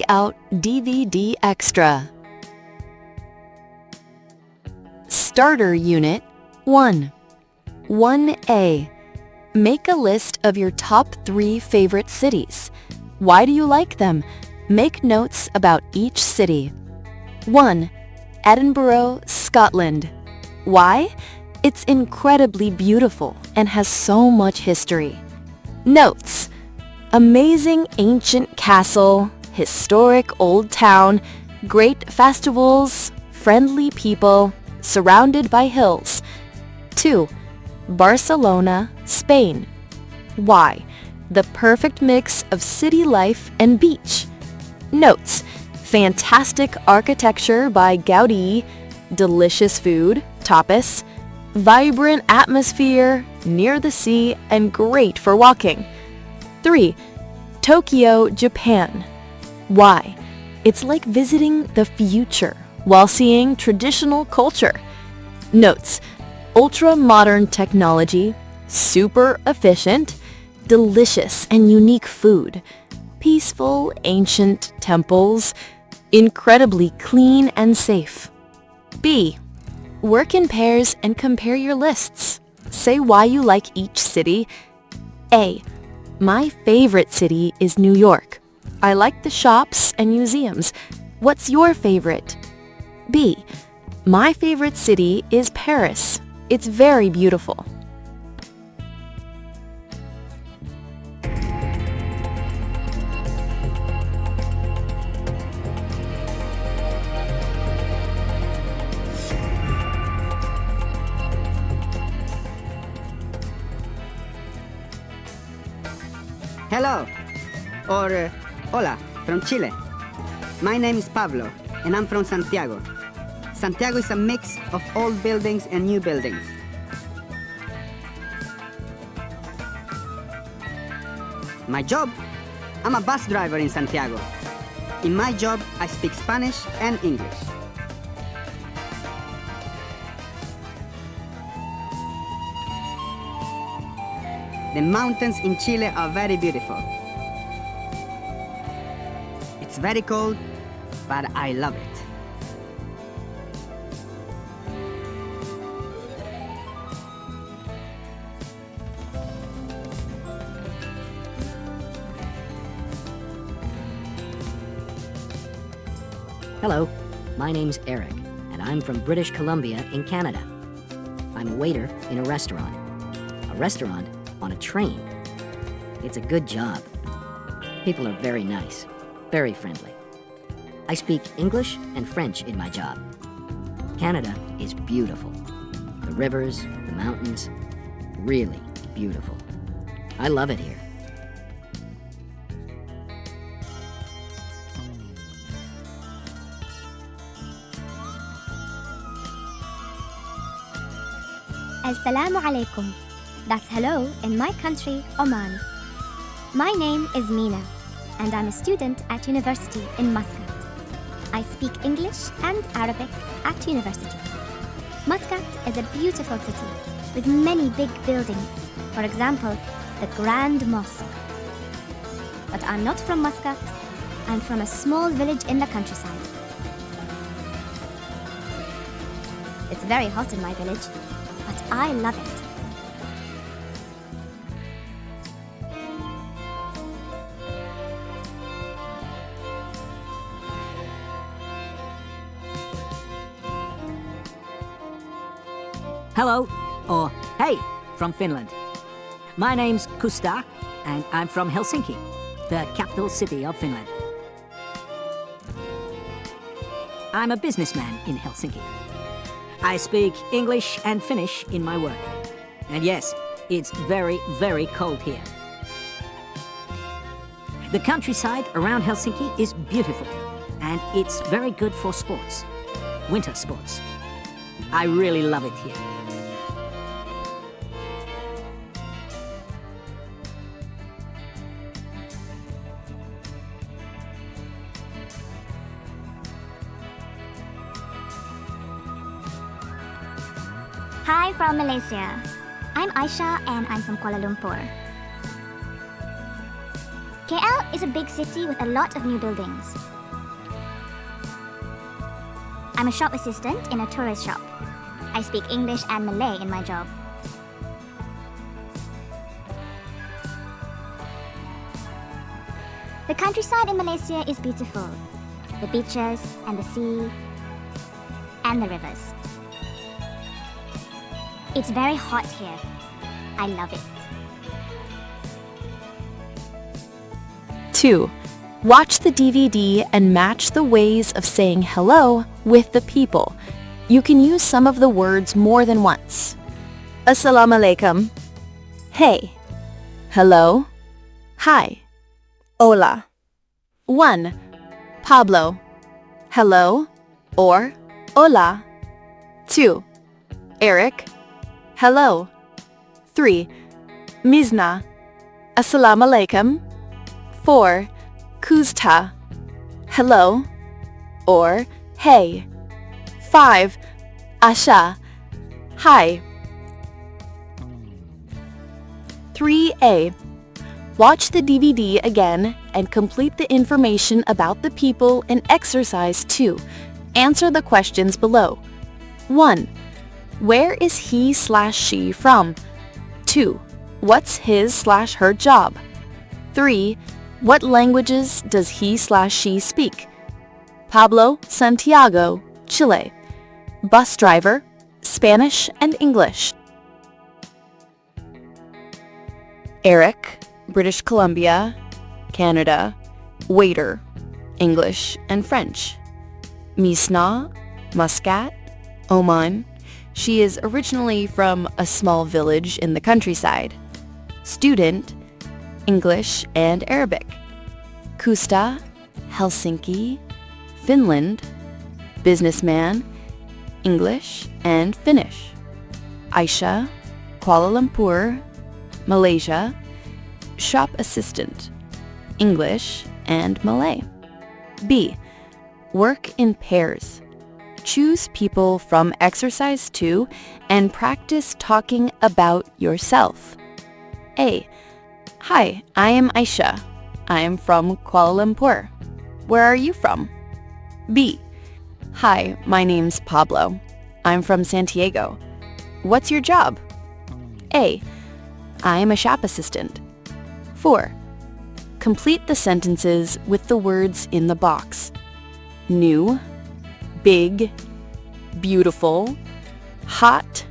Speakout DVD Extra. Starter Unit 1. 1A. Make a list of your top 3 favorite cities. Why do you like them? Make notes about each city. 1. Edinburgh, Scotland. Why? It's incredibly beautiful and has so much history. Notes: amazing ancient castle, historic old town, great festivals, friendly people, surrounded by hills. 2. Barcelona, Spain. Why? The perfect mix of city life and beach. Notes: fantastic architecture by Gaudí, delicious food, tapas, vibrant atmosphere, near the sea, and great for walking. 3. Tokyo, Japan. Why? It's like visiting the future while seeing traditional culture. Notes: ultra-modern technology, super efficient, delicious and unique food, peaceful ancient temples, incredibly clean and safe. B. Work in pairs and compare your lists. Say why you like each city. A. My favorite city is New York. I like the shops and museums. What's your favorite? B. My favorite city is Paris. It's very beautiful. Hello, or hola, from Chile. My name is Pablo, and I'm from Santiago. Santiago is a mix of old buildings and new buildings. My job? I'm a bus driver in Santiago. In my job, I speak Spanish and English. The mountains in Chile are very beautiful. It's very cold, but I love it. Hello, my name's Eric, and I'm from British Columbia in Canada. I'm a waiter in a restaurant. A restaurant on a train. It's a good job. People are very nice, very friendly. I speak English and French in my job. Canada is beautiful. The rivers, the mountains, really beautiful. I love it here. Assalamu alaikum. That's hello in my country, Oman. My name is Mina, and I'm a student at university in Muscat. I speak English and Arabic at university. Muscat is a beautiful city with many big buildings, for example, the Grand Mosque. But I'm not from Muscat, I'm from a small village in the countryside. It's very hot in my village, but I love it. Hello, or hey, from Finland. My name's Kustaa, and I'm from Helsinki, the capital city of Finland. I'm a businessman in Helsinki. I speak English and Finnish in my work. And yes, it's very, very cold here. The countryside around Helsinki is beautiful, and it's very good for sports, winter sports. I really love it here. Hi from Malaysia. I'm Aisha and I'm from Kuala Lumpur. KL is a big city with a lot of new buildings. I'm a shop assistant in a tourist shop. I speak English and Malay in my job. The countryside in Malaysia is beautiful. The beaches and the sea and the rivers. It's very hot here. I love it. 2. Watch the DVD and match the ways of saying hello with the people. You can use some of the words more than once. Assalamu alaikum. Hey. Hello. Hi. Hola. 1. Pablo. Hello or hola. 2. Eric. Hello. 3. Mizna. Assalamu alaikum. 4. Kuzta. Hello or hey. 5. Asha. Hi. 3A. Watch the DVD again and complete the information about the people in exercise 2. Answer the questions below. 1. Where is he/she from? 2. What's his/her job? 3. What languages does he/she speak? Pablo, Santiago, Chile. Bus driver, Spanish and English. Eric, British Columbia, Canada. Waiter, English and French. Misna, Muscat, Oman. She is originally from a small village in the countryside. Student, English and Arabic. Kusta, Helsinki, Finland. Businessman, English and Finnish. Aisha, Kuala Lumpur, Malaysia. Shop assistant, English and Malay. B. Work in pairs. Choose people from exercise 2 and practice talking about yourself. A. Hi, I am Aisha. I am from Kuala Lumpur. Where are you from? B. Hi, my name's Pablo. I'm from Santiago. What's your job? A. I am a shop assistant. 4. Complete the sentences with the words in the box. New, big, beautiful, hot,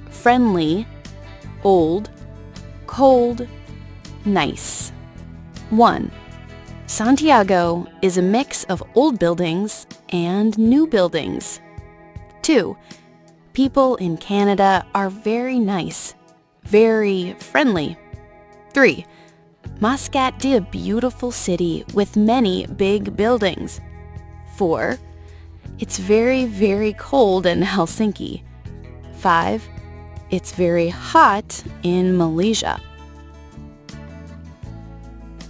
friendly, old, cold, nice. 1. Santiago is a mix of old buildings and new buildings. 2. People in Canada are very nice, very friendly. 3. Muscat is a beautiful city with many big buildings. 4. It's very, very cold in Helsinki. 5. It's very hot in Malaysia.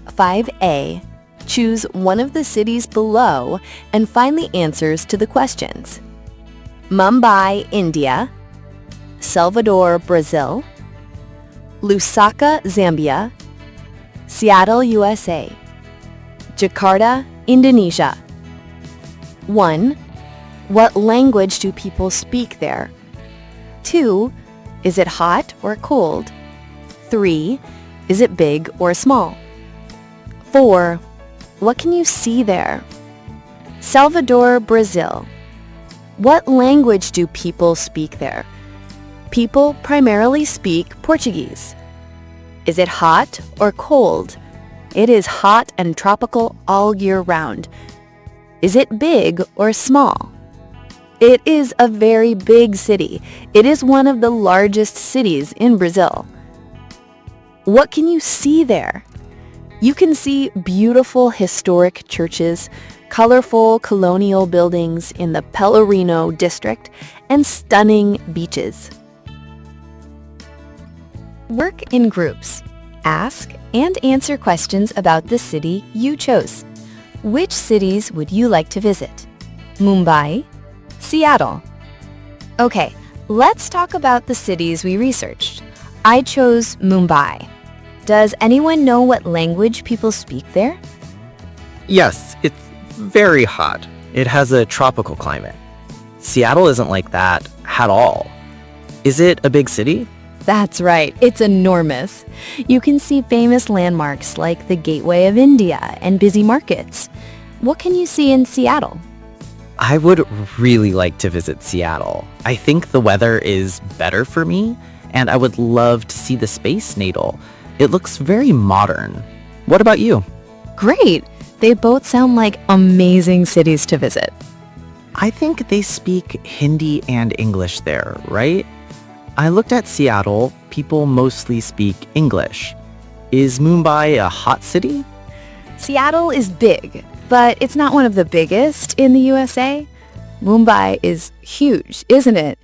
5A. Choose one of the cities below and find the answers to the questions. Mumbai, India. Salvador, Brazil. Lusaka, Zambia. Seattle, USA. Jakarta, Indonesia. 1. What language do people speak there? 2. Is it hot or cold? 3. Is it big or small? 4. What can you see there? Salvador, Brazil. What language do people speak there? People primarily speak Portuguese. Is it hot or cold? It is hot and tropical all year round. Is it big or small? It is a very big city. It is one of the largest cities in Brazil. What can you see there? You can see beautiful historic churches, colorful colonial buildings in the Pelourinho district, and stunning beaches. Work in groups. Ask and answer questions about the city you chose. Which cities would you like to visit? Mumbai? Seattle? Okay, let's talk about the cities we researched. I chose Mumbai. Does anyone know what language people speak there? Yes, it's very hot. It has a tropical climate. Seattle isn't like that at all. Is it a big city? That's right, it's enormous. You can see famous landmarks like the Gateway of India and busy markets. What can you see in Seattle? I would really like to visit Seattle. I think the weather is better for me, and I would love to see the Space Needle. It looks very modern. What about you? Great! They both sound like amazing cities to visit. I think they speak Hindi and English there, right? I looked at Seattle. People mostly speak English. Is Mumbai a hot city? Seattle is big, but it's not one of the biggest in the USA. Mumbai is huge, isn't it?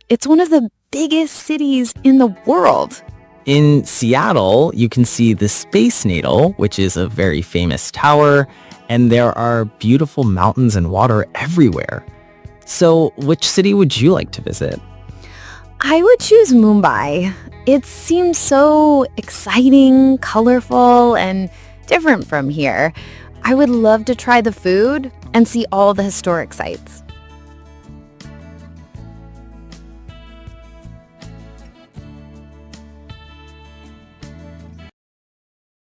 It's one of the biggest cities in the world. In Seattle, you can see the Space Needle, which is a very famous tower, and there are beautiful mountains and water everywhere. So, which city would you like to visit? I would choose Mumbai. It seems so exciting, colorful, and different from here. I would love to try the food and see all the historic sites.